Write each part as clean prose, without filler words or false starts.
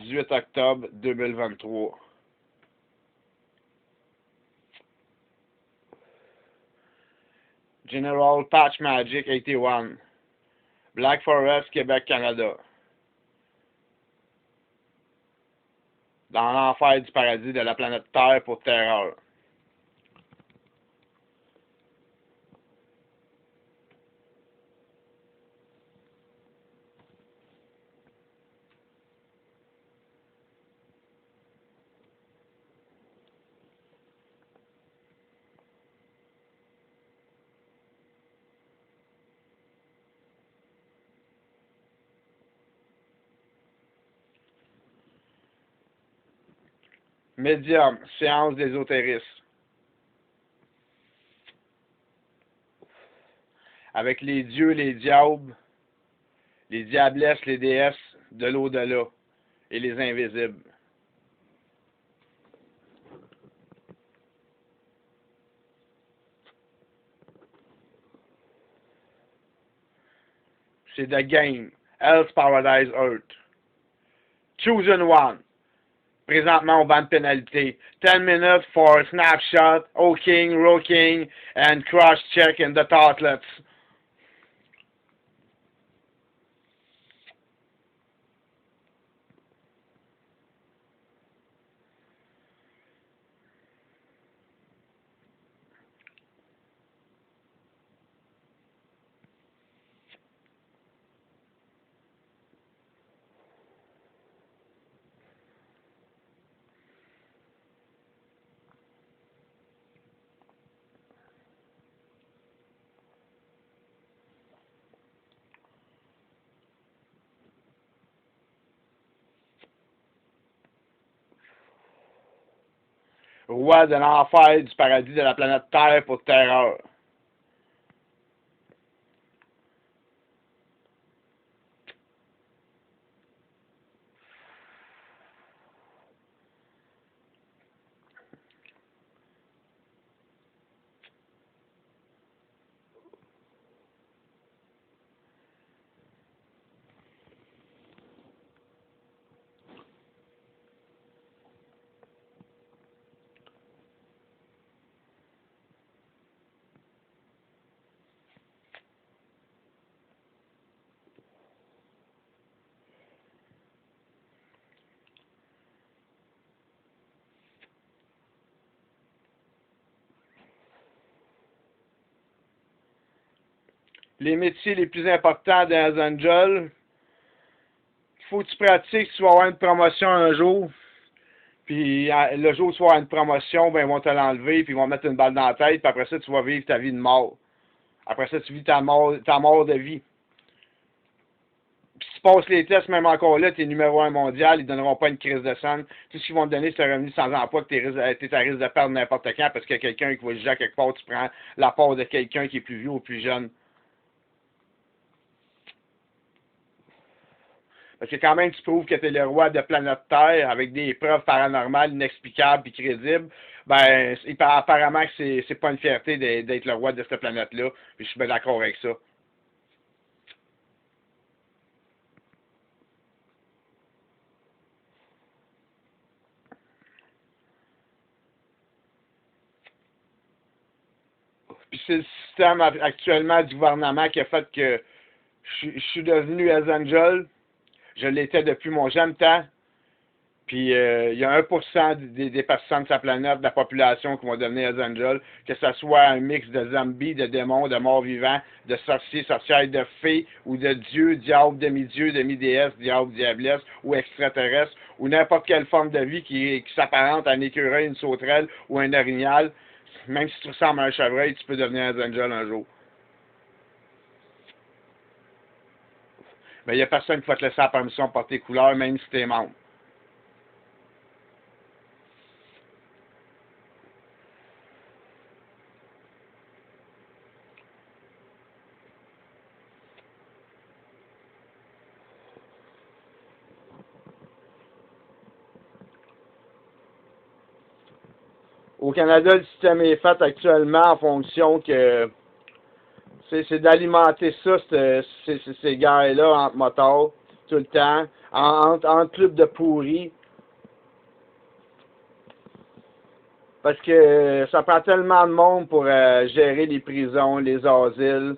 18 octobre 2023. General Patch Magic 81. Black Forest, Québec, Canada. Dans l'enfer du paradis de la planète Terre pour Terreur. Médium, séance d'ésotérisme. Avec les dieux, les diables, les diablesses, les déesses de l'au-delà et les invisibles. C'est The Game, Hell's Paradise Earth. Chosen One. Présentement au banc de pénalité. 10 minutes for snapshot, O-King, Row-King, and cross-check in the Tartlets. Roi de l'enfer du paradis de la planète Terre pour Terreur. Les métiers les plus importants dans les Angels. Il faut que tu pratiques, tu vas avoir une promotion un jour. Puis le jour où tu vas avoir une promotion, ben, ils vont te l'enlever, puis ils vont mettre une balle dans la tête, puis après ça, tu vas vivre ta vie de mort. Après ça, tu vis ta mort de vie. Puis si tu passes les tests, même encore là, tu es numéro 1 mondial, ils ne donneront pas une crise de sang. Tout ce qu'ils vont te donner, c'est un revenu sans emploi que tu es à risque de perdre n'importe quand parce qu'il y a quelqu'un qui va juger à quelque part, tu prends la part de quelqu'un qui est plus vieux ou plus jeune. Parce que quand même, tu prouves que tu es le roi de planète Terre avec des preuves paranormales, inexplicables et crédibles, ben, apparemment que c'est pas une fierté d'être le roi de cette planète-là. Puis je suis bien d'accord avec ça. Puis c'est le système actuellement du gouvernement qui a fait que je suis devenu Hells Angel. Je l'étais depuis mon jeune temps. Puis il y a 1% des personnes de sa planète, de la population qui vont devenir Hells Angels, que ce soit un mix de zombies, de démons, de morts vivants, de sorciers, sorcières, de fées, ou de dieux, diables, demi-dieux, demi-déesses, diables, diablesses, ou extraterrestres, ou n'importe quelle forme de vie qui s'apparente à un écureuil, une sauterelle ou un orignal. Même si tu ressembles à un chevreuil, tu peux devenir Hells Angel un jour. Mais il n'y a personne qui va te laisser la permission de porter couleur, même si tu es membre. Au Canada, le système est fait actuellement en fonction que c'est d'alimenter ça, ces guerres-là entre motards, tout le temps, en club de pourris. Parce que ça prend tellement de monde pour gérer les prisons, les asiles,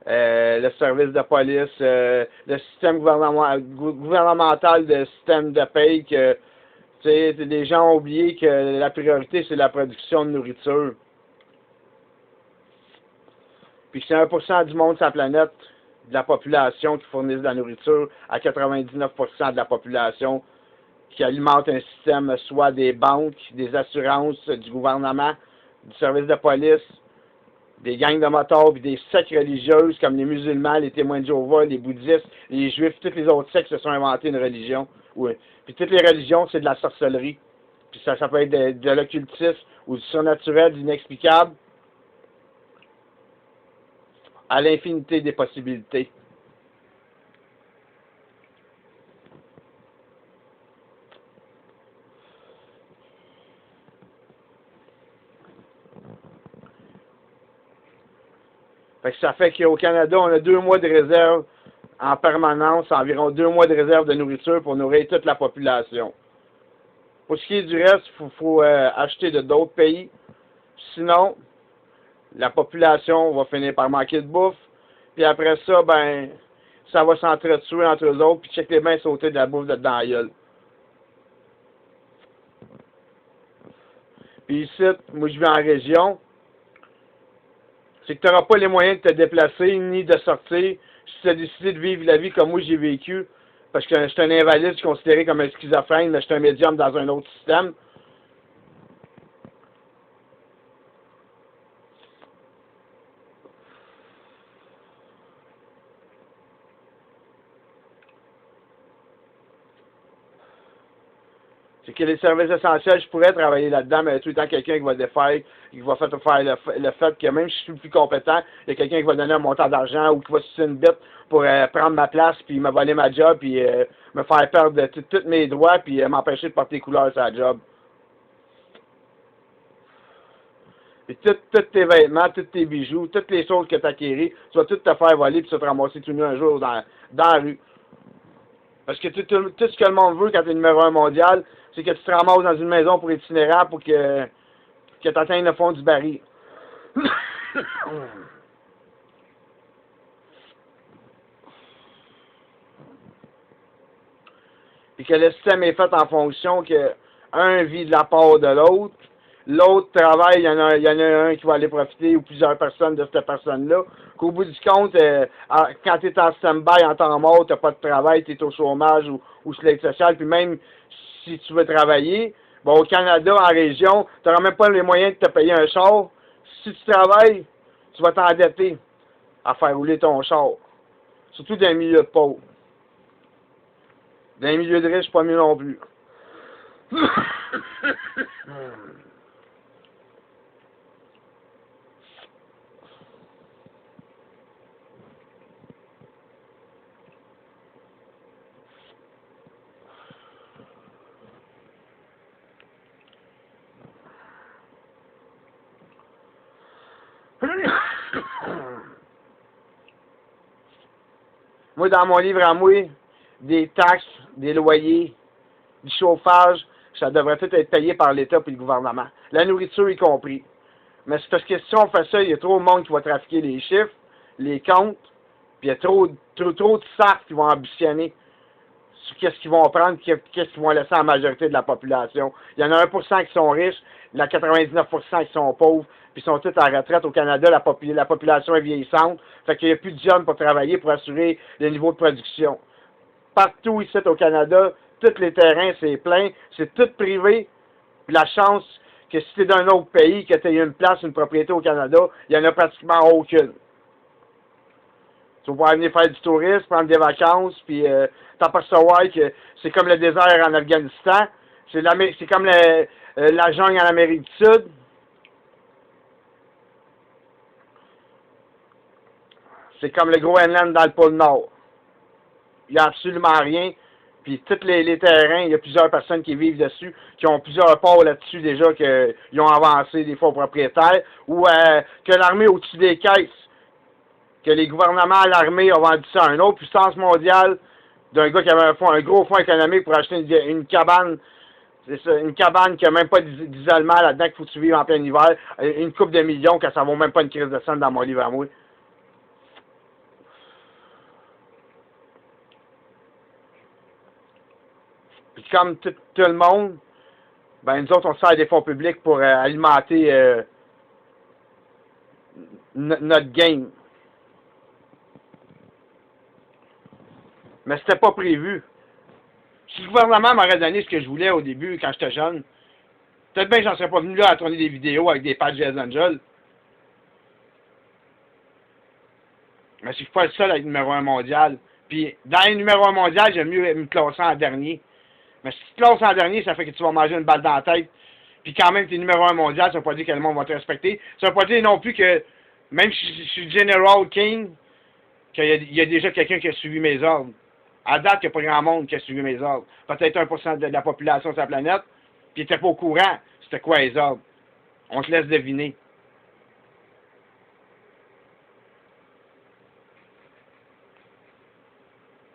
le service de police, le système gouvernemental de système de paye que tu sais, les gens ont oublié que la priorité c'est la production de nourriture. Puis c'est 1% du monde sur la planète, de la population qui fournissent de la nourriture à 99% de la population qui alimente un système, soit des banques, des assurances, du gouvernement, du service de police, des gangs de motards, puis des sectes religieuses comme les musulmans, les témoins de Jéhovah, les bouddhistes, les juifs, toutes les autres sectes se sont inventés une religion. Oui. Puis toutes les religions, c'est de la sorcellerie. Puis ça peut être de l'occultisme ou du surnaturel, du inexplicable, à l'infinité des possibilités. Fait que ça fait qu'au Canada, on a 2 mois de réserve en permanence, environ 2 mois de réserve de nourriture pour nourrir toute la population. Pour ce qui est du reste, il faut acheter de d'autres pays. Sinon, la population va finir par manquer de bouffe. Puis après ça, ben, ça va s'entretuer entre eux autres, puis check les bains sauter de la bouffe dedans la gueule. Puis ici, moi je vis en région, c'est que tu n'auras pas les moyens de te déplacer ni de sortir si tu as décidé de vivre la vie comme moi j'ai vécu. Parce que je suis un invalide, je suis considéré comme un schizophrène, mais je suis un médium dans un autre système. C'est que les services essentiels, je pourrais travailler là-dedans, mais tout le temps quelqu'un qui va défaire, qui va faire le fait que même si je suis le plus compétent, il y a quelqu'un qui va donner un montant d'argent ou qui va sucer une bite pour prendre ma place, puis me voler ma job, puis me faire perdre tous mes droits, puis m'empêcher de porter les couleurs sur la job. Puis tous tes vêtements, tous tes bijoux, toutes les choses que tu as acquéries, tu vas tout te faire voler, puis tu vas te ramasser tout nu un jour dans la rue. Parce que tout ce que le monde veut quand tu es numéro 1 mondial, c'est que tu te ramasses dans une maison pour itinérant pour que tu atteignes le fond du baril. Puis que le système est fait en fonction que un vit de la part de l'autre, l'autre travaille, il y en a un qui va aller profiter ou plusieurs personnes de cette personne-là. Qu'au bout du compte, quand tu es en stand-by, en temps mort, tu n'as pas de travail, tu es au chômage ou sur l'aide sociale, puis même si tu veux travailler, bon, au Canada, en région, tu n'auras même pas les moyens de te payer un char. Si tu travailles, tu vas t'endetter à faire rouler ton char. Surtout dans les milieux de pauvres. Dans les milieux de riches, pas mieux non plus. Moi, dans mon livre à moi, des taxes, des loyers, du chauffage, ça devrait tout être payé par l'État et le gouvernement. La nourriture y compris. Mais c'est parce que si on fait ça, il y a trop de monde qui va trafiquer les chiffres, les comptes, puis il y a trop de sards qui vont ambitionner sur qu'est-ce qu'ils vont prendre, qu'est-ce qu'ils vont laisser à la majorité de la population. Il y en a 1% qui sont riches, il y en a 99% qui sont pauvres, puis ils sont tous en retraite. Au Canada, la population est vieillissante, fait qu'il n'y a plus de jeunes pour travailler, pour assurer le niveau de production. Partout ici au Canada, tous les terrains, c'est plein, c'est tout privé, puis la chance que si tu es d'un autre pays, que tu aies une place, une propriété au Canada, il n'y en a pratiquement aucune. Tu vas pouvoir venir faire du tourisme, prendre des vacances, puis t'apercevoir que c'est comme le désert en Afghanistan, c'est comme la jungle en Amérique du Sud. C'est comme le Groenland dans le pôle Nord. Il n'y a absolument rien. Puis tous les terrains, il y a plusieurs personnes qui vivent dessus, qui ont plusieurs ports là-dessus déjà, qu'ils ont avancé des fois aux propriétaires, ou que l'armée au-dessus des caisses, que les gouvernements, l'armée ont vendu ça à une autre puissance mondiale, d'un gars qui avait un gros fonds économique pour acheter une cabane. C'est ça, une cabane qui n'a même pas d'isolement là-dedans, qu'il faut que tu vives en plein hiver. Une coupe de millions, que ça vaut même pas une crise de scène dans mon livre à moi. Puis comme tout le monde, ben nous autres, on sert des fonds publics pour alimenter notre game. Mais c'était pas prévu. Si le gouvernement m'aurait donné ce que je voulais au début, quand j'étais jeune, peut-être bien que j'en serais pas venu là à tourner des vidéos avec des pages de Hells Angels. Mais je suis pas le seul à être numéro 1 mondial. Puis, dans les numéro 1 mondial, j'aime mieux me classer en dernier. Mais si tu te classes en dernier, ça fait que tu vas manger une balle dans la tête. Puis quand même, tu es numéro 1 mondial, ça veut pas dire que le monde va te respecter. Ça veut pas dire non plus que, même si je suis General King, qu'il y a déjà quelqu'un qui a suivi mes ordres. À date, il n'y a pas grand monde qui a suivi mes ordres. Peut-être 1% de la population sur la planète, puis ils n'étaient pas au courant. C'était quoi les ordres? On te laisse deviner.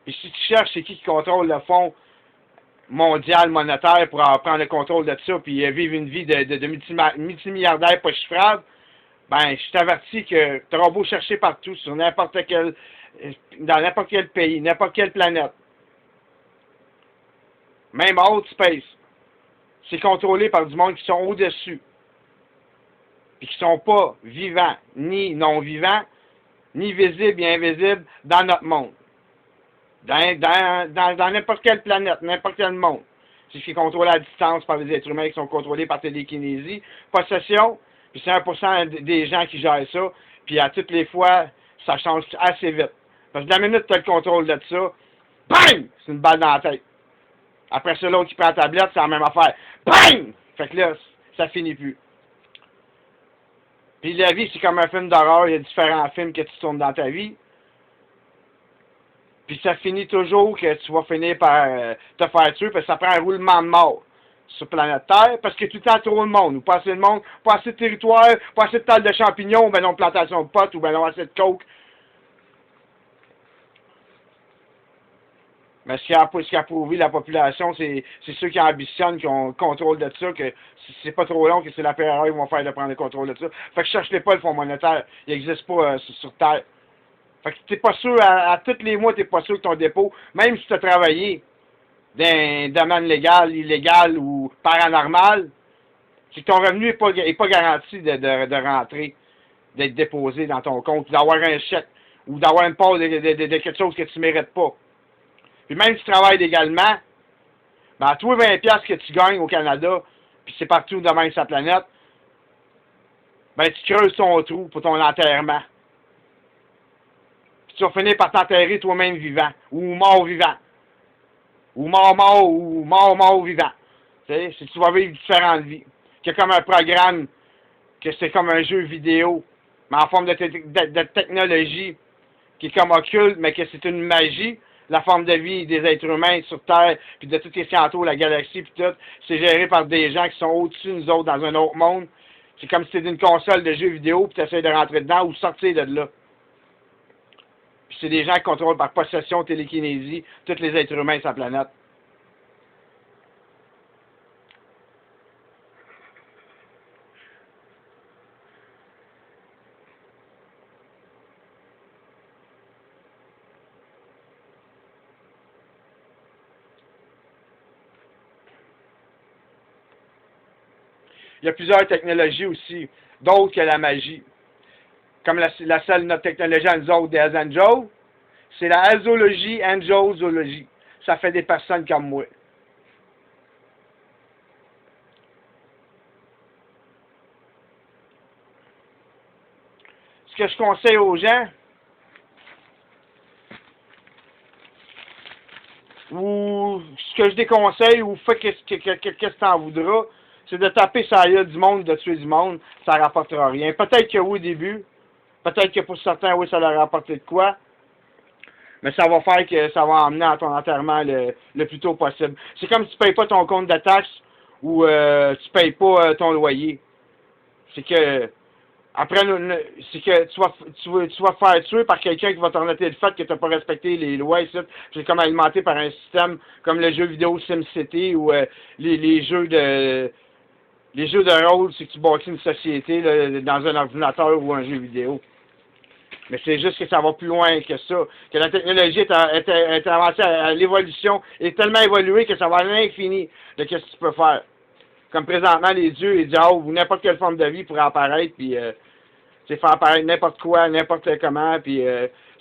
Puis si tu cherches c'est qui contrôle le fonds mondial monétaire pour prendre le contrôle de ça, puis vivre une vie de multimilliardaire pas chiffrable, ben, je t'avertis que tu auras beau chercher partout, sur n'importe quel, dans n'importe quel pays, n'importe quelle planète, même Outer Space, c'est contrôlé par du monde qui sont au-dessus, puis qui sont pas vivants, ni non-vivants, ni visibles ni invisibles dans notre monde. Dans n'importe quelle planète, n'importe quel monde. C'est ce qui est contrôlé à distance par les êtres humains qui sont contrôlés par télékinésie, possession, puis c'est 1% des gens qui gèrent ça, puis à toutes les fois, ça change assez vite. Parce que de la minute que tu as le contrôle de ça, bang! C'est une balle dans la tête. Après ça, l'autre qui prend la tablette, c'est la même affaire. Bang! Fait que là, ça finit plus. Puis la vie, c'est comme un film d'horreur, il y a différents films que tu tournes dans ta vie. Puis ça finit toujours que tu vas finir par te faire tuer, parce que ça prend un roulement de mort sur planète Terre, parce que tout le temps trop de monde, ou pas assez de monde, pas assez de territoire, pas assez de taille de champignons, ou ben non, plantation de potes, ou ben non, assez de coke. Mais ce qui a prouvé la population, c'est ceux qui ambitionnent, qui ont le contrôle de ça, que c'est pas trop long, que c'est la pire erreur qu'ils vont faire de prendre le contrôle de ça. Fait que cherche-les pas le fonds monétaire, il n'existe pas sur Terre. Fait que t'es pas sûr, à tous les mois, t'es pas sûr que ton dépôt, même si tu as travaillé dans un domaine légal, illégal ou paranormal, c'est que ton revenu est pas garanti de rentrer, d'être déposé dans ton compte, d'avoir un chèque, ou d'avoir une part de quelque chose que tu mérites pas. Puis même si tu travailles légalement, ben à toi 20$ que tu gagnes au Canada, puis c'est partout de même sur la planète, ben tu creuses ton trou pour ton enterrement. Puis tu vas finir par t'enterrer toi-même vivant, ou mort vivant. Ou mort vivant. Tu sais, si tu vas vivre différentes vies. Il y a comme un programme, que c'est comme un jeu vidéo, mais en forme de technologie, qui est comme occulte, mais que c'est une magie. La forme de vie des êtres humains sur Terre, puis de tout ce qui entoure la galaxie, puis tout, c'est géré par des gens qui sont au-dessus de nous autres, dans un autre monde. C'est comme si c'était une console de jeux vidéo, puis tu essaies de rentrer dedans ou sortir de là. Puis c'est des gens qui contrôlent par possession, télékinésie, tous les êtres humains sur la planète. Il y a plusieurs technologies aussi, d'autres que la magie. Comme la seule notre technologie à nous autres des Hells Angels, c'est la Hellsologie, Angelologie. Ça fait des personnes comme moi. Ce que je conseille aux gens, ou ce que je déconseille, ou fais qu'est-ce que t'en voudras, c'est de taper sur la gueule du monde, de tuer du monde, ça ne rapportera rien. Peut-être que oui au début, peut-être que pour certains, oui, ça leur a rapporté de quoi, mais ça va faire que ça va emmener à ton enterrement le plus tôt possible. C'est comme si tu ne payes pas ton compte de taxes ou tu ne payes pas ton loyer. C'est que Après, c'est que tu vas te faire tuer par quelqu'un qui va te remonter le fait que tu n'as pas respecté les lois ici. C'est comme alimenté par un système comme le jeu vidéo SimCity ou les jeux de rôle, c'est que tu bâtis une société là, dans un ordinateur ou un jeu vidéo. Mais c'est juste que ça va plus loin que ça. Que la technologie est avancée, l'évolution est tellement évoluée que ça va à l'infini de ce que tu peux faire. Comme présentement, les dieux, les diables, ou n'importe quelle forme de vie pourrait apparaître, puis faire apparaître n'importe quoi, n'importe comment, puis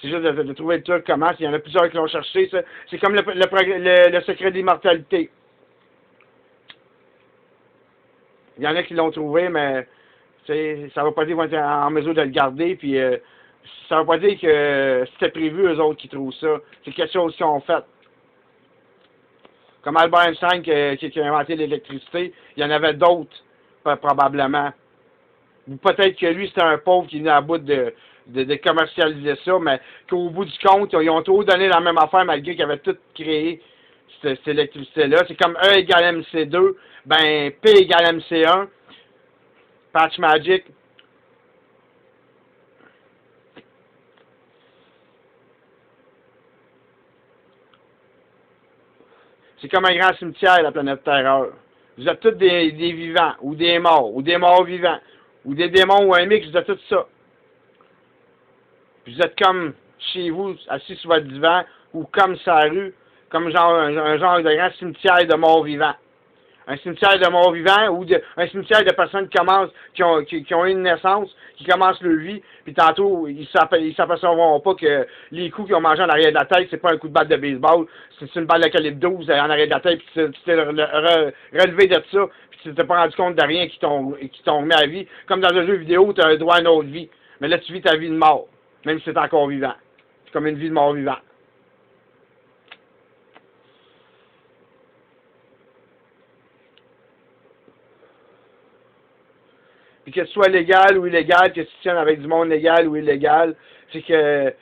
c'est juste de trouver le truc comment. Il y en a plusieurs qui l'ont cherché, ça. C'est comme le secret de l'immortalité. Il y en a qui l'ont trouvé, mais ça ne veut pas dire qu'ils vont être en mesure de le garder, puis ça ne veut pas dire que c'était prévu, eux autres, qui trouvent ça. C'est quelque chose qu'ils ont fait. Comme Albert Einstein qui a inventé l'électricité, il y en avait d'autres, probablement. Ou peut-être que lui, c'était un pauvre qui venait à bout de commercialiser ça, mais qu'au bout du compte, ils ont trop donné la même affaire malgré qu'ils avaient tout créé, cette électricité-là. C'est comme E égale MC2, ben P égale MC1, Patch Magic. C'est comme un grand cimetière, la planète Terreur. Vous êtes tous des vivants, ou des morts vivants, ou des démons, ou un mix de tout ça. Puis vous êtes comme chez vous, assis sur votre divan, ou comme sur la rue, comme genre, un genre de grand cimetière de morts vivants. Un cimetière de morts vivants, ou un cimetière de personnes qui ont eu une naissance, qui commencent leur vie, puis tantôt, ils s'apercevront pas que les coups qu'ils ont mangé en arrière de la tête, c'est pas un coup de batte de baseball, c'est une balle de calibre 12 en arrière de la tête, puis tu t'es relevé de ça, puis tu t'es pas rendu compte de rien qui t'ont remis à la vie. Comme dans un jeu vidéo, tu as un droit à une autre vie. Mais là, tu vis ta vie de mort, même si c'est encore vivant. C'est comme une vie de mort vivant. Puis que ce soit légal ou illégal, que tu tiennes avec du monde légal ou illégal, c'est que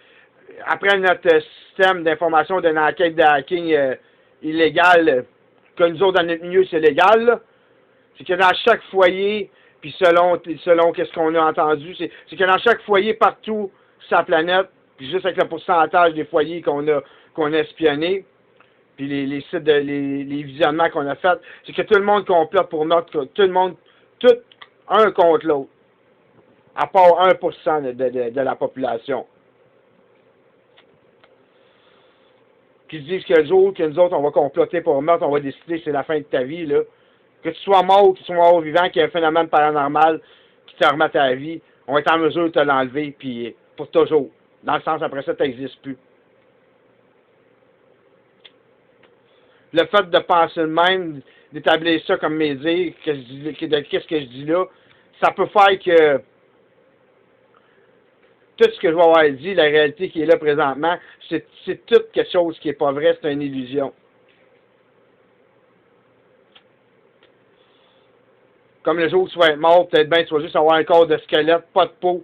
après notre système d'information d'une enquête de hacking illégale, que nous autres dans notre milieu c'est légal, c'est que dans chaque foyer, puis selon qu'est-ce qu'on a entendu, c'est que dans chaque foyer partout sur la planète, puis juste avec le pourcentage des foyers qu'on a espionnés, puis les sites les visionnements qu'on a faits, c'est que tout le monde complote pour notre, tout le monde, tout un contre l'autre, à part 1% de la population. Qui disent que nous autres, on va comploter pour meurtre, on va décider que c'est la fin de ta vie, là. Que tu sois mort ou que tu sois mort vivant, qu'il y ait un phénomène paranormal qui te remette à la vie, on va être en mesure de te l'enlever, puis pour toujours. Dans le sens, après ça, tu n'existes plus. Le fait de penser de même, d'établir ça comme mes dires, qu'est-ce que je dis là, ça peut faire que tout ce que je vais avoir dit, la réalité qui est là présentement, c'est tout quelque chose qui n'est pas vrai, c'est une illusion. Comme le jour où tu vas être mort, peut-être bien tu vas juste avoir un corps de squelette, pas de peau.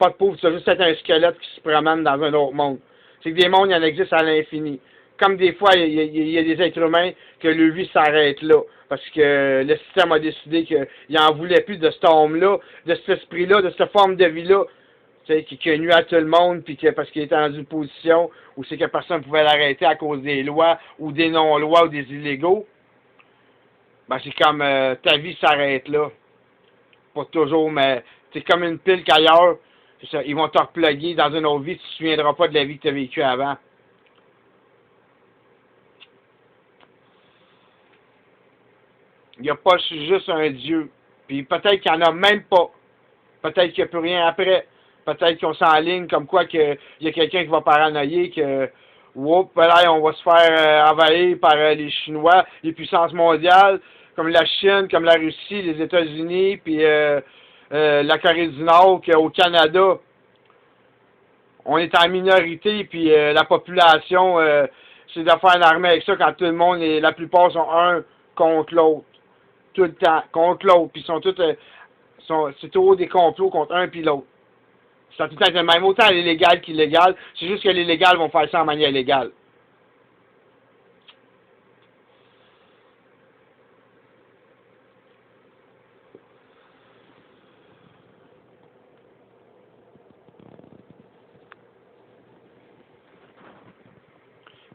Pas de peau, tu vas juste être un squelette qui se promène dans un autre monde. C'est que des mondes, il y en existe à l'infini. Comme des fois, il y a des êtres humains que leur vie s'arrête là. Parce que le système a décidé qu'il n'en voulait plus de cet homme-là, de cet esprit-là, de cette forme de vie-là, qui a nuit à tout le monde, puis parce qu'il était dans une position où c'est que personne ne pouvait l'arrêter à cause des lois, ou des non-lois, ou des illégaux. Ben, c'est comme ta vie s'arrête là. Pas toujours, mais c'est comme une pile qu'ailleurs. C'est ça, ils vont te repluguer dans une autre vie, tu ne te souviendras pas de la vie que tu as vécue avant. Il n'y a pas juste un Dieu. Puis peut-être qu'il n'y en a même pas. Peut-être qu'il n'y a plus rien après. Peut-être qu'on s'enligne comme quoi qu'il y a quelqu'un qui va paranoïer que oups, là, on va se faire envahir par les Chinois, les puissances mondiales, comme la Chine, comme la Russie, les États-Unis, puis la Corée du Nord, qu'au Canada, on est en minorité, puis la population, c'est de faire une armée avec ça quand tout le monde, la plupart sont un contre l'autre. Tout le temps, contre l'autre. Puis ils sont tous, c'est toujours des complots contre un puis l'autre. C'est tout le temps le même, autant l'illégal qu'illégal. C'est juste que les légales vont faire ça en manière légale.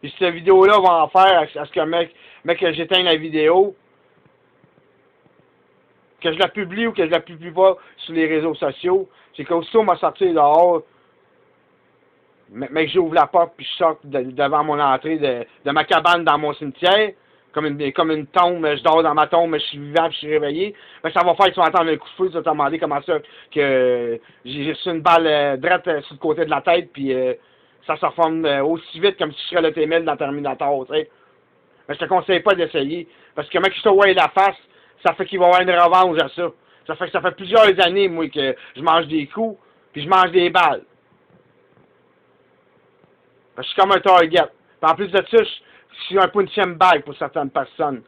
Puis cette vidéo-là va en faire à ce que mec que j'éteigne la vidéo, que je la publie ou que je la publie pas sur les réseaux sociaux. C'est qu'aussitôt m'a sorti dehors, mais que j'ouvre la porte puis je sors devant mon entrée de ma cabane dans mon cimetière, comme une tombe, je dors dans ma tombe, je suis vivant puis je suis réveillé, ben ça va faire que tu vas entendre un coup de feu, tu vas te demander comment ça que j'ai reçu une balle droite sur le côté de la tête puis ça se reforme aussi vite comme si je serais le T-1000 dans Terminator, tu sais. Mais je te conseille pas d'essayer, parce que mec, je te vois la face, ça fait qu'il va y avoir une revanche à ça. Ça fait plusieurs années, moi, que je mange des coups, puis je mange des balles. Parce que je suis comme un target. Puis en plus de ça, je suis un punching bag pour certaines personnes.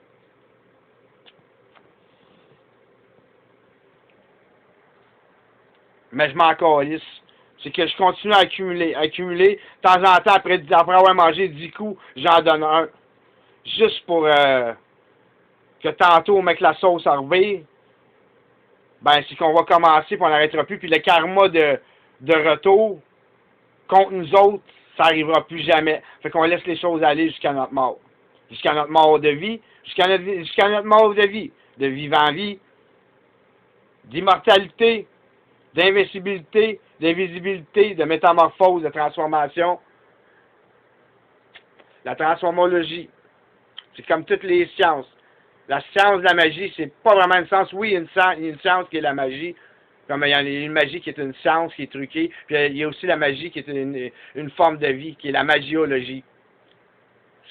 Mais je m'en calisse. C'est que je continue à accumuler. De temps en temps, après avoir mangé 10 coups, j'en donne un. Juste pour que tantôt, mec, la sauce revire. Ben, c'est qu'on va commencer, puis on n'arrêtera plus. Puis le karma de retour contre nous autres, ça n'arrivera plus jamais. Fait qu'on laisse les choses aller jusqu'à notre mort. Jusqu'à notre mort de vie, jusqu'à notre mort de vie. De vivre en vie, d'immortalité, d'invincibilité, d'invisibilité, de métamorphose, de transformation. La transformologie, c'est comme toutes les sciences. La science de la magie, c'est pas vraiment une science. Oui, il y a une science qui est la magie. Comme il y a une magie qui est une science qui est truquée. Puis il y a aussi la magie qui est une forme de vie, qui est la magiologie.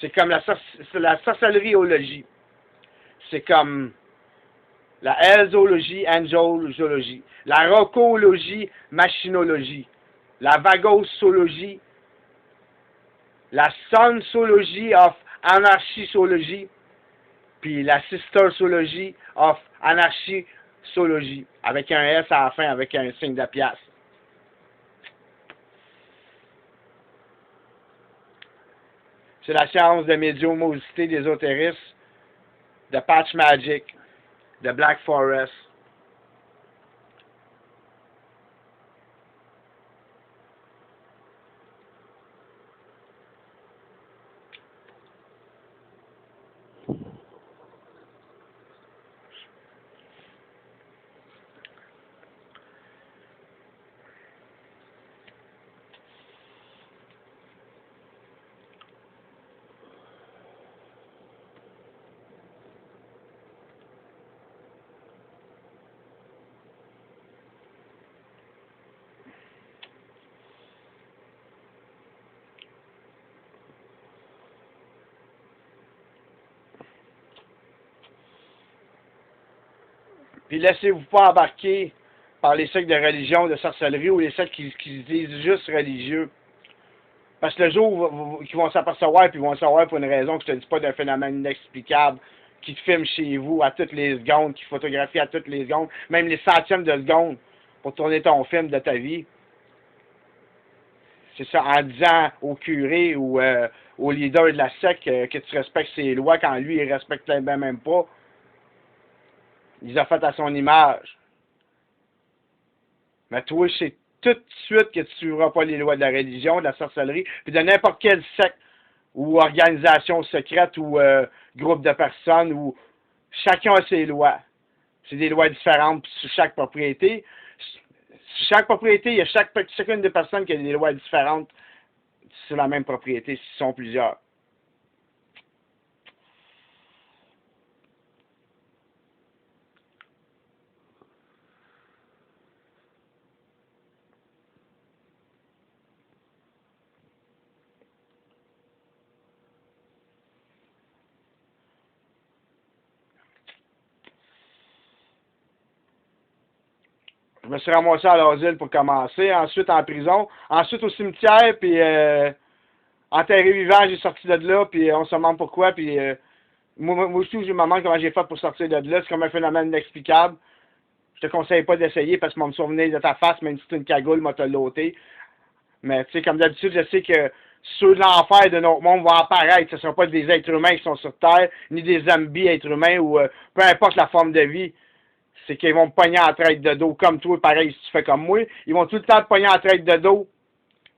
C'est comme la sorcellerie-ologie. C'est comme la elzologie, angelologie. La rocologie, machinologie. La vagosologie. La sonsologie of anarchisologie. Puis la sistersologie of anarchisologie. Avec un S à la fin, avec un signe de pièce. C'est la science de médiumosité, d'ésotérisme, de patch magic, de Black Forest. Puis laissez-vous pas embarquer par les sectes de religion, de sorcellerie ou les sectes qui se disent juste religieux. Parce que le jour où ils vont s'apercevoir, puis ils vont savoir pour une raison que je te dis pas d'un phénomène inexplicable, qui te filme chez vous à toutes les secondes, qui photographie à toutes les secondes, même les centièmes de seconde pour tourner ton film de ta vie. C'est ça, en disant au curé ou au leader de la secte que tu respectes ses lois quand lui, il respecte même pas. Il les a faites à son image. Mais toi, je sais tout de suite que tu ne suivras pas les lois de la religion, de la sorcellerie, puis de n'importe quelle secte ou organisation secrète ou groupe de personnes où chacun a ses lois. C'est des lois différentes sur chaque propriété. Sur chaque propriété, il y a chacune des personnes qui a des lois différentes sur la même propriété, s'ils sont plusieurs. Je me suis ramassé à l'asile pour commencer, ensuite en prison, ensuite au cimetière, puis enterré vivant, j'ai sorti de là, puis on se demande pourquoi, puis moi aussi, je me demande comment j'ai fait pour sortir de là, c'est comme un phénomène inexplicable. Je te conseille pas d'essayer parce que mon me souvenir de ta face, même si c'est une cagoule, m'a te l'ôté. Mais tu sais, comme d'habitude, je sais que ceux de l'enfer de notre monde vont apparaître. Ce ne seront pas des êtres humains qui sont sur Terre, ni des zombies êtres humains, ou peu importe la forme de vie. C'est qu'ils vont me pogner en traite de dos, comme toi, pareil, si tu fais comme moi. Ils vont tout le temps te pogner en traite de dos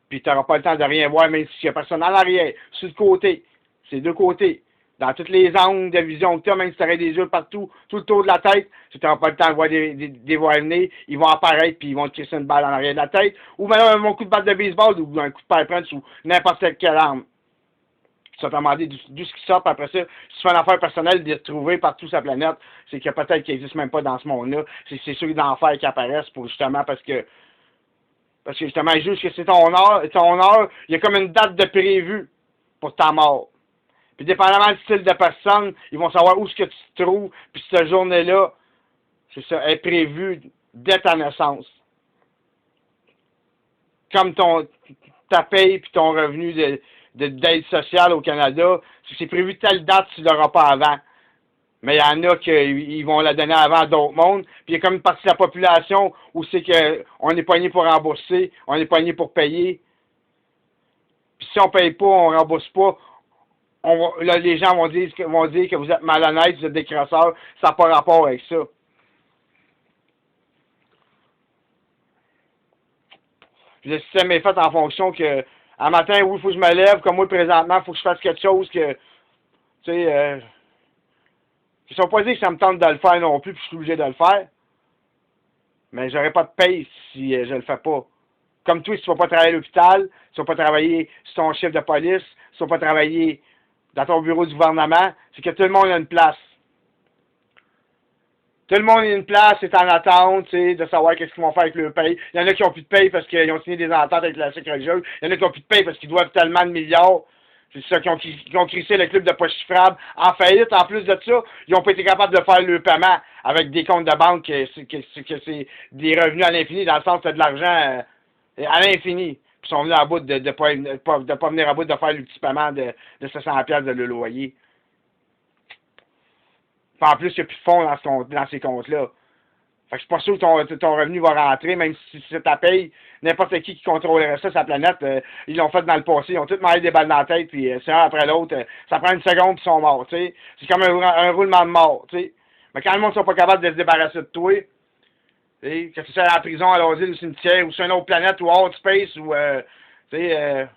Puis tu n'auras pas le temps de rien voir, même s'il n'y a personne en arrière, sur le côté. C'est deux côtés. Dans toutes les angles de vision que tu as, même si tu aurais des yeux partout, tout le tour de la tête, tu n'auras pas le temps de voir des voix venir, ils vont apparaître puis ils vont te crisser une balle en arrière de la tête. Ou même un coup de batte de baseball ou un coup de paire-punch ou n'importe quelle arme. Tu vas te demander d'où ce qui sort, puis après ça, si tu fais une affaire personnelle de trouver partout sur la planète, c'est que peut-être qu'il n'existe même pas dans ce monde-là. C'est ceux d'enfer qui apparaissent pour justement parce que justement, ils jugent que c'est ton heure, il y a comme une date de prévu pour ta mort. Puis dépendamment du style de personne, ils vont savoir où est-ce que tu te trouves, puis cette journée-là, c'est ça, est prévue dès ta naissance. Comme ta paye puis ton revenu d'aide sociale au Canada, si c'est prévu telle date, tu ne l'auras pas avant. Mais il y en a qui vont la donner avant d'autres mondes. Puis il y a comme une partie de la population où c'est qu'on est pogné pour rembourser, on est pogné pour payer. Puis si on ne paye pas, on ne rembourse pas, là, les gens vont dire que vous êtes malhonnête, vous êtes des crasseurs, ça n'a pas rapport avec ça. Puis le système est fait en fonction que, un matin, oui, il faut que je me lève, comme moi, présentement, il faut que je fasse quelque chose que, tu sais, ils sont pas dit que ça me tente de le faire non plus, puis je suis obligé de le faire. Mais j'aurais pas de paye si je le fais pas. Comme toi, si tu vas pas travailler à l'hôpital, si tu vas pas travailler sur ton chef de police, si tu vas pas travailler dans ton bureau du gouvernement, c'est que tout le monde a une place. Tout le monde a une place, est en attente, tu sais, de savoir qu'est-ce qu'ils vont faire avec leur paye. Il y en a qui ont plus de paye parce qu'ils ont signé des ententes avec la sécurité sociale. Il y en a qui ont plus de paye parce qu'ils doivent tellement de milliards. C'est ça qui ont crissé le club de pas chiffrables en faillite. En plus de ça, ils n'ont pas été capables de faire le paiement avec des comptes de banque que c'est des revenus à l'infini, dans le sens que c'est de l'argent à l'infini. Puis ils sont venus à bout de pas venir à bout de faire le petit paiement de 700$ de le loyer. Puis en plus, il n'y a plus de fonds dans ces comptes-là. Fait que je suis pas sûr que ton revenu va rentrer, même si c'est ta paye. N'importe qui contrôlerait ça, sa planète, ils l'ont fait dans le passé. Ils ont tous marré des balles dans la tête, puis c'est un après l'autre. Ça prend une seconde, puis ils sont morts, tu sais. C'est comme un roulement de mort, tu sais. Mais quand le monde ne sont pas capables de se débarrasser de toi, tu sais, que tu sois à la prison, à l'asile, au cimetière, ou sur une autre planète, ou hors space, ou, tu sais,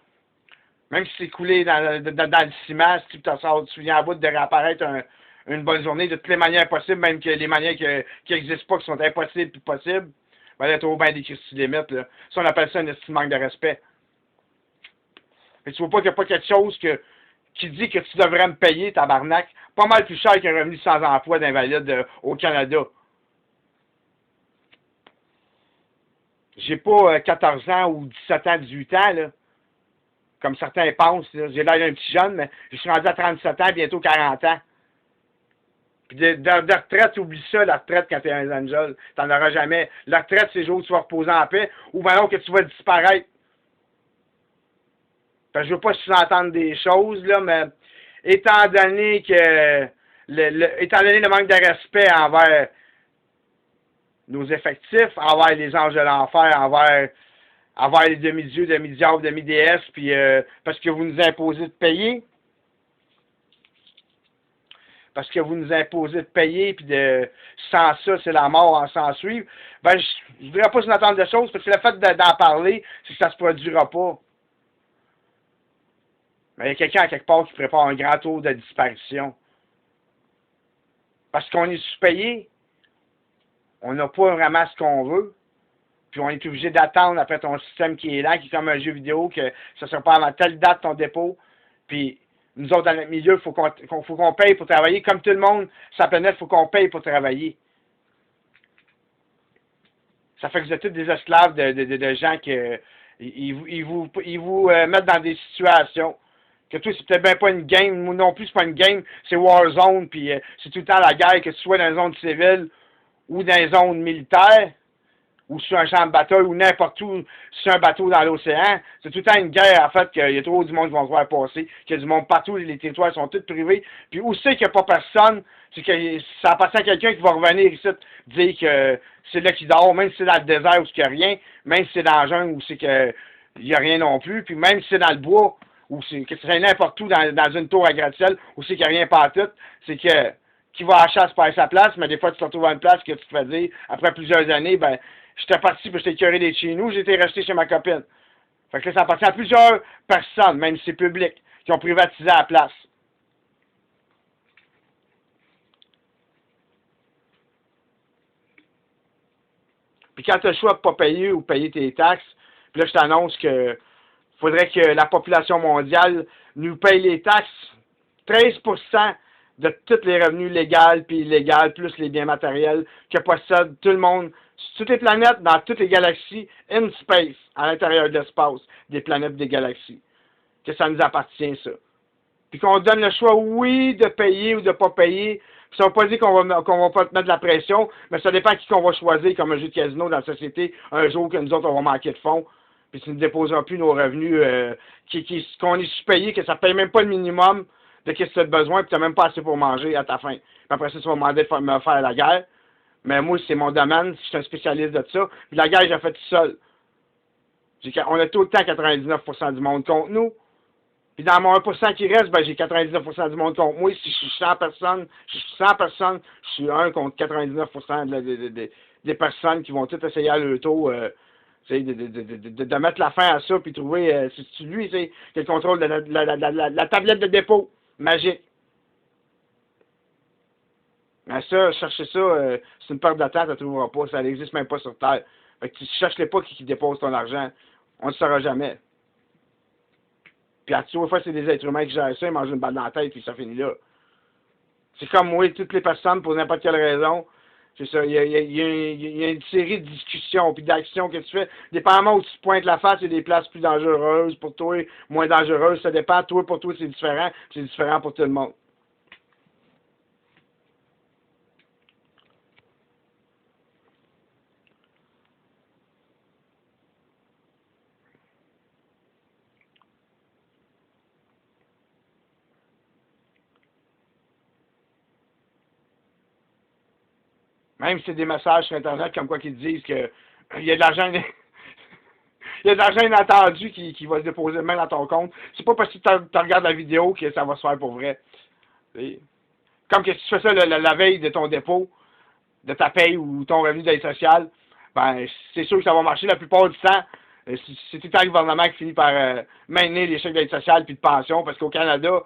même si c'est coulé dans le ciment, si tu viens à bout de réapparaître une bonne journée de toutes les manières possibles, même que les manières qui n'existent pas, qui sont impossibles et possibles, ben là, tu as bien des limites, là. Ça, on appelle ça un manque de respect. Mais tu vois pas qu'il n'y a pas quelque chose qui dit que tu devrais me payer, tabarnak, pas mal plus cher qu'un revenu sans emploi d'invalide au Canada. J'ai pas 14 ans ou 17 ans, 18 ans, là, comme certains pensent. J'ai l'air d'un petit jeune, mais je suis rendu à 37 ans, bientôt 40 ans. Puis de retraite, oublie ça, la retraite, quand tu es un angel. Tu n'en auras jamais. La retraite, c'est le jour où tu vas reposer en paix, ou bien que tu vas disparaître. Parce que je veux pas sous-entendre des choses, là, mais étant donné que le manque de respect envers nos effectifs, envers les anges de l'enfer, envers les demi-dieux, demi-diables, demi-déesses, puis parce que vous nous imposez de payer. Parce que vous nous imposez de payer, puis sans ça, c'est la mort en s'en suivre. Ben, je ne voudrais pas s'entendre de choses, parce que le fait d'en parler, c'est que ça ne se produira pas. Mais il y a quelqu'un à quelque part qui prépare un grand tour de disparition. Parce qu'on est sous-payé. On n'a pas vraiment ce qu'on veut. Puis on est obligé d'attendre après ton système qui est là, qui est comme un jeu vidéo, que ça ne sera pas avant telle date ton dépôt. Puis nous autres, dans notre milieu, il faut qu'on paye pour travailler. Comme tout le monde, sa planète, il faut qu'on paye pour travailler. Ça fait que vous êtes tous des esclaves de gens qui ils vous mettent dans des situations que toi, c'est peut-être bien pas une game. Moi non plus, c'est pas une game. C'est Warzone, puis c'est tout le temps la guerre, que tu sois dans une zone civile ou dans une zone militaire, ou sur un champ de bataille, ou n'importe où, sur un bateau dans l'océan. C'est tout le temps une guerre, en fait, qu'il y a trop du monde qui vont se voir passer, qu'il y a du monde partout, les territoires sont tous privés. Puis où c'est qu'il n'y a pas personne, c'est que ça appartient à quelqu'un qui va revenir ici, dire que c'est là qu'il dort, même si c'est dans le désert où il n'y a rien, même si c'est dans la jungle où c'est qu'il n'y a rien non plus, puis même si c'est dans le bois, ou c'est n'importe où dans une tour à gratte-ciel, où c'est qu'il n'y a rien partout, c'est que qui va à la chasse par sa place, mais des fois tu te retrouves à une place que tu te fais dire, après plusieurs années, ben, j'étais parti puis j'étais curé d'être chez nous, j'étais resté chez ma copine. Fait que là, ça appartient à plusieurs personnes, même si c'est public, qui ont privatisé à la place. Puis quand tu as le choix de ne pas payer ou payer tes taxes, puis là, je t'annonce que faudrait que la population mondiale nous paye les taxes 13% de tous les revenus légaux puis illégaux, plus les biens matériels que possède tout le monde, sur toutes les planètes, dans toutes les galaxies, in space, à l'intérieur de l'espace, des planètes des galaxies. Que ça nous appartient, ça. Puis qu'on donne le choix, oui, de payer ou de ne pas payer. Puis ça ne veut pas dire qu'on va pas te mettre de la pression, mais ça dépend qui qu'on va choisir comme un jeu de casino dans la société un jour que nous autres, on va manquer de fonds. Puis tu ne déposerons plus nos revenus qu'on est sous-payé, que ça ne paye même pas le minimum de ce que tu as besoin, puis tu n'as même pas assez pour manger à ta fin. Puis après ça, tu vas me demander de me faire la guerre. Mais moi, c'est mon domaine, je suis un spécialiste de ça. Puis la guerre, j'ai fait tout seul. On a tout le temps 99% du monde contre nous. Puis dans mon 1% qui reste, ben j'ai 99% du monde contre moi. Si je suis 100 personnes, je suis 1 contre 99% des personnes qui vont toutes essayer à leur taux de mettre la fin à ça, puis trouver, c'est lui, qui a le contrôle de la tablette de dépôt magique. Mais ça, chercher ça, c'est une perte de temps, tu ne trouveras pas. Ça n'existe même pas sur Terre. Fait que tu ne cherches pas qui dépose ton argent. On ne le saura jamais. Puis à chaque fois, c'est des êtres humains qui gèrent ça, ils mangent une balle dans la tête, puis ça finit là. C'est comme moi, toutes les personnes, pour n'importe quelle raison, c'est ça, il y a une série de discussions, puis d'actions que tu fais. Dépendamment où tu te pointes la face, il y a des places plus dangereuses pour toi, moins dangereuses, ça dépend. Toi, pour toi, c'est différent, puis c'est différent pour tout le monde. Même si c'est des messages sur Internet comme quoi qu'ils disent que il y a de l'argent il y a de l'argent inattendu qui va se déposer même dans ton compte. C'est pas parce que tu regardes la vidéo que ça va se faire pour vrai. Comme que si tu fais ça la veille de ton dépôt, de ta paye ou ton revenu d'aide sociale, ben c'est sûr que ça va marcher la plupart du temps. C'est tout le temps le gouvernement qui finit par maintenir les chèques d'aide sociale puis de pension, parce qu'au Canada,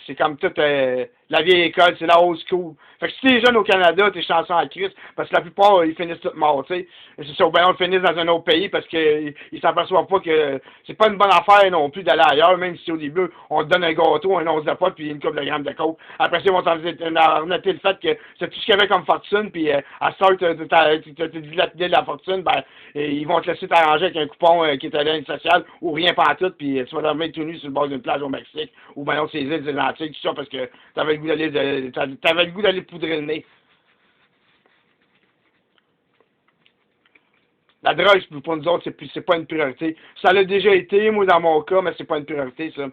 c'est comme toute la vieille école, c'est la old school. Fait que si t'es jeune au Canada, t'es chanceux en Christ, parce que la plupart, ils finissent tous morts, tu sais. C'est ça, ben on finisse dans un autre pays parce qu'ils s'aperçoivent pas que c'est pas une bonne affaire non plus d'aller ailleurs, même si au début, on te donne un gâteau, un once de pote, puis une couple de grammes de coke. Après ça, ils vont t'en noter le fait que c'est tout ce qu'il y avait comme fortune, puis à ce tu t'as dilapidé de la fortune, ben, ils vont te laisser t'arranger avec un coupon qui est à l'aide sociale, ou rien pas tout, puis tu vas dormir tout nu sur le bord d'une plage au Mexique, ou ben non, c'est les îles Atlantiques, tout ça, parce que t'avais le goût d'aller poudrer le nez. La drogue, pour nous autres, c'est pas une priorité. Ça l'a déjà été, moi, dans mon cas, mais c'est pas une priorité, ça.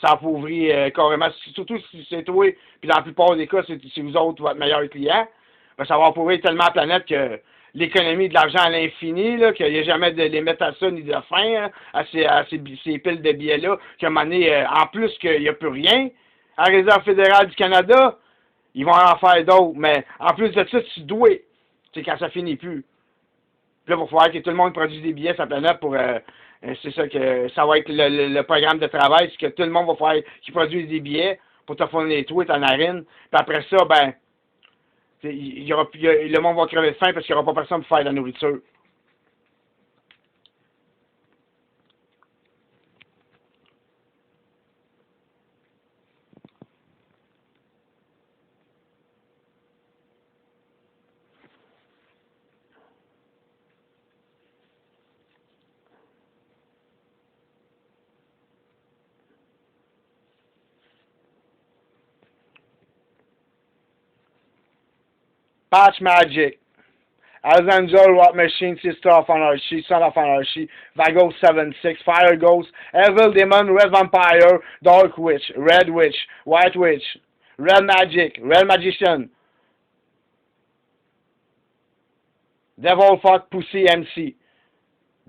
Ça appauvrit carrément. Surtout si c'est toi, puis dans la plupart des cas, c'est vous autres votre meilleur client. Ben, ça va appauvrir tellement la planète que l'économie de l'argent à l'infini, là, qu'il n'y a jamais de limite à ça, ni de fin, hein, à ces piles de billets-là, qu'à un moment donné, en plus qu'il n'y a plus rien, à la Réserve fédérale du Canada, ils vont en faire d'autres, mais en plus de ça, tu dois, c'est quand ça finit plus. Puis là, il va falloir que tout le monde produise des billets sur la planète pour... c'est ça que ça va être le programme de travail, c'est que tout le monde va falloir qu'ils produisent des billets pour te fournir les trous et ta narine. Puis après ça, ben, le monde va crever de faim parce qu'il n'y aura pas personne pour faire de la nourriture. Patch Magic. Azangel, Rock Machine, Sister of Anarchy, Son of Anarchy, Vagos 7-6, Fire Ghost, Evil Demon, Red Vampire, Dark Witch, Red Witch, White Witch, Red Magic, Red Magician, Devil Fuck Pussy MC,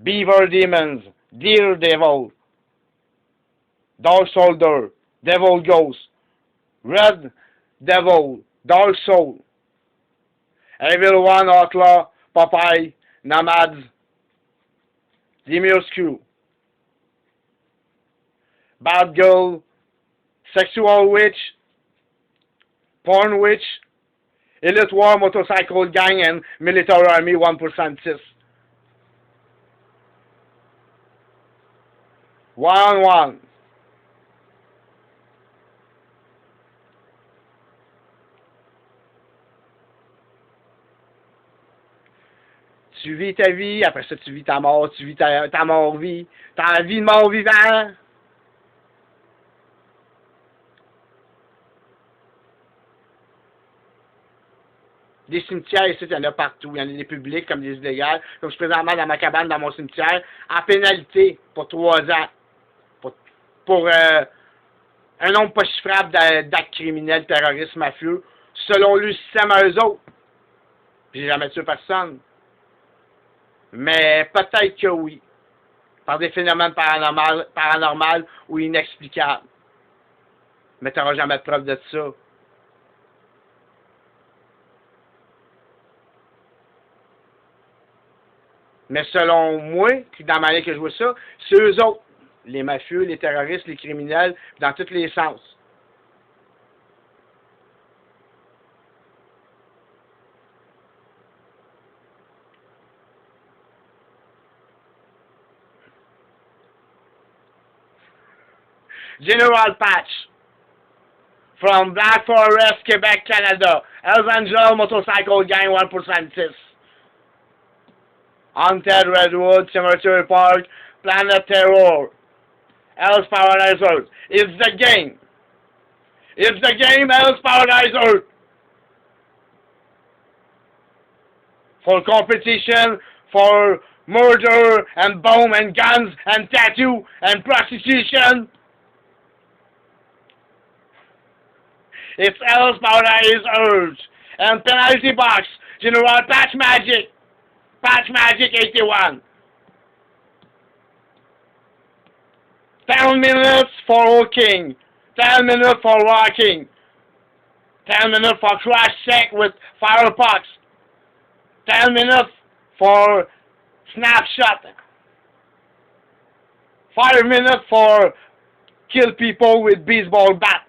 Beaver Demons, Deer Devil, Dark Soldier, Devil Ghost, Red Devil, Dark Soul, Evil One, Outlaw, Popeye, Nomads, Demure Screw, Bad Girl, Sexual Witch, Porn Witch, Elite War Motorcycle Gang, and Military Army 1%. 1-on-1. Tu vis ta vie, après ça tu vis ta mort, tu vis ta mort-vie, ta vie de mort-vivant. Des cimetières ici, il y en a partout. Il y en a des publics comme des illégales. Comme je suis présentement dans ma cabane, dans mon cimetière, en pénalité pour 3 ans. Pour un nombre pas chiffrable d'actes criminels, terroristes, mafieux, selon le système à eux autres. J'ai jamais tué personne. Mais peut-être que oui. Par des phénomènes paranormaux ou inexplicables. Mais tu n'auras jamais de preuve de ça. Mais selon moi, dans la manière que je vois ça, c'est eux autres, les mafieux, les terroristes, les criminels, dans tous les sens. General Patch, from Black Forest, Quebec, Canada. Hells Angel Motorcycle Gang 1%. Haunted Redwood Cemetery Park, Planet Terror, Hell's Paradise Earth. It's the game. It's the game, Hell's Paradise Earth. For competition, for murder and bomb and guns and tattoo and prostitution. It's Hell's Paradise Earth. And penalty box, General Patch Magic. Patch Magic 81. 10 minutes for hooking. 10 minutes for walking. 10 minutes for crash check with firepox. 10 minutes for snapshot. 5 minutes for kill people with baseball bat.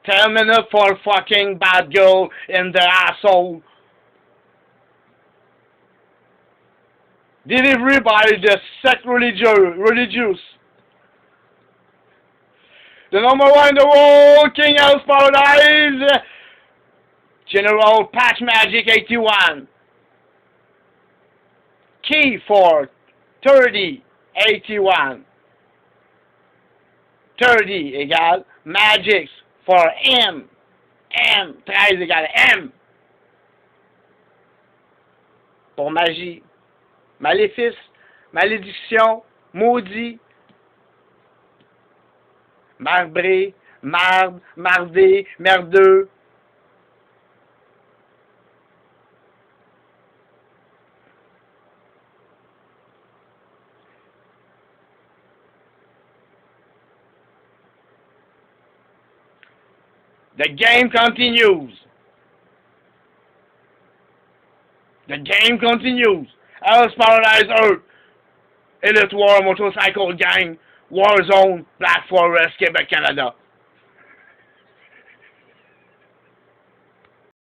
10 minutes for fucking bad girl in the asshole. Delivery by the sect religious. The number one in the world, King Hell's Paradise, General Patch Magic 81. Key for 3081. 30 égale Magics for M. 13 égale M. Pour magie. Maléfice, malédiction, maudit, marbré, marde, mardé, merdeux. The game continues. The game continues. Hell's Paradise Earth, Elite War Motorcycle Gang, Warzone, Black Forest, Quebec, Canada.